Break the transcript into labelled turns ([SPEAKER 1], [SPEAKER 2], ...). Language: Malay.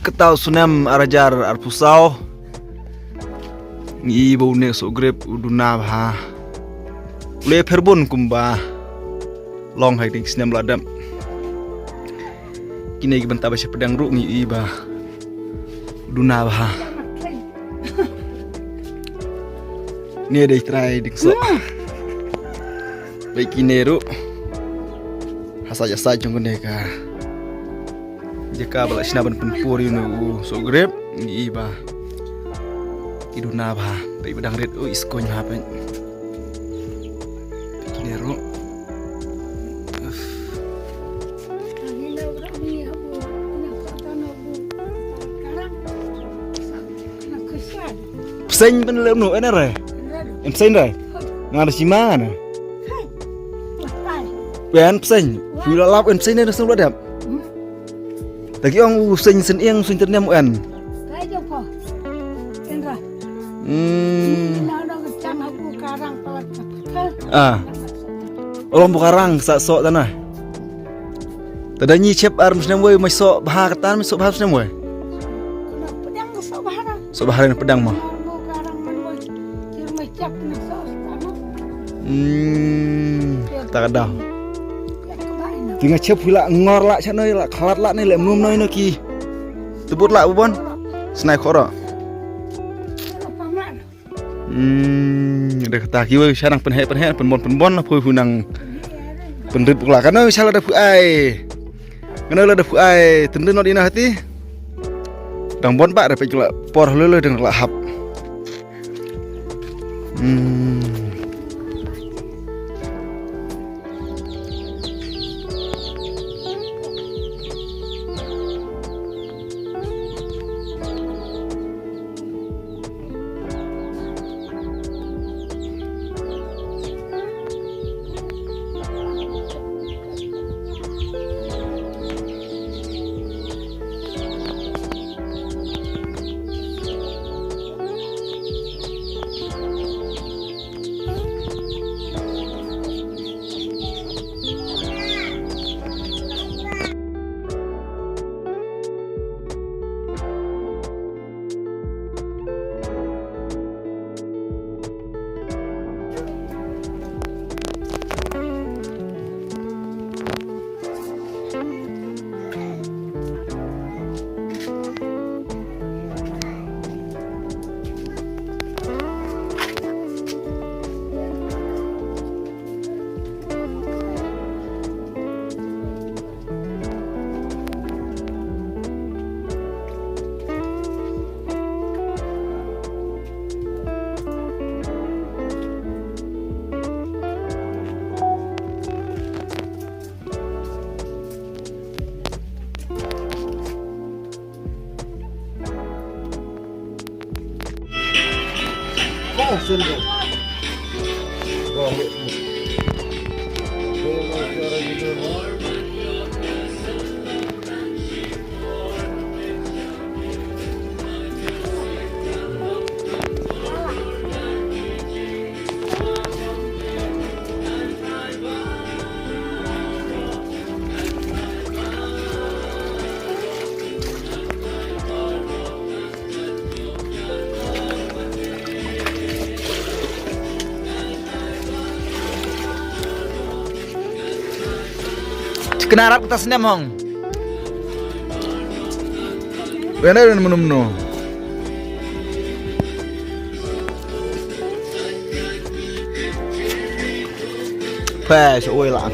[SPEAKER 1] ketau sunem arajar arpusau ngi bau ne so grep uduna bha le pherbon kumba long hai ding sinem ladam kini gi banta ba pedang ru ngi ba uduna bha ne dei try dik so baik kini ru hasa jasa jongone ka jika bala sinaban penpuri nu so grep ngi ba iduna ba bai bedang red iskoñ ha pen kinero pseng ben lem nu ene re em pseng re ngada si mana ben pseng pula lap en pseng ne sung dap tagi ong pseng sen ieng sun ternem en Orang bukarang sak sok tanah. Tadanya cep ar muslim we masuk bahar ketan masuk bahar muslim we. Sok bahar ni pedang mah. Tak ada. Tinggal cep pula ngor lak cak noi lak khalat lak ni lek mum noi no ki. Tebut lak bubon. Senai khora. Ada kata kiwe sarang penhe penbon pui punang penrit pula karena misalnya ada puai karena ada puai tenden no dina hati dang bon pak dapat juga por lele dengan lahap Sendo. Kena harap kita senam hong. Benar dan menum. Fresh, oi lah.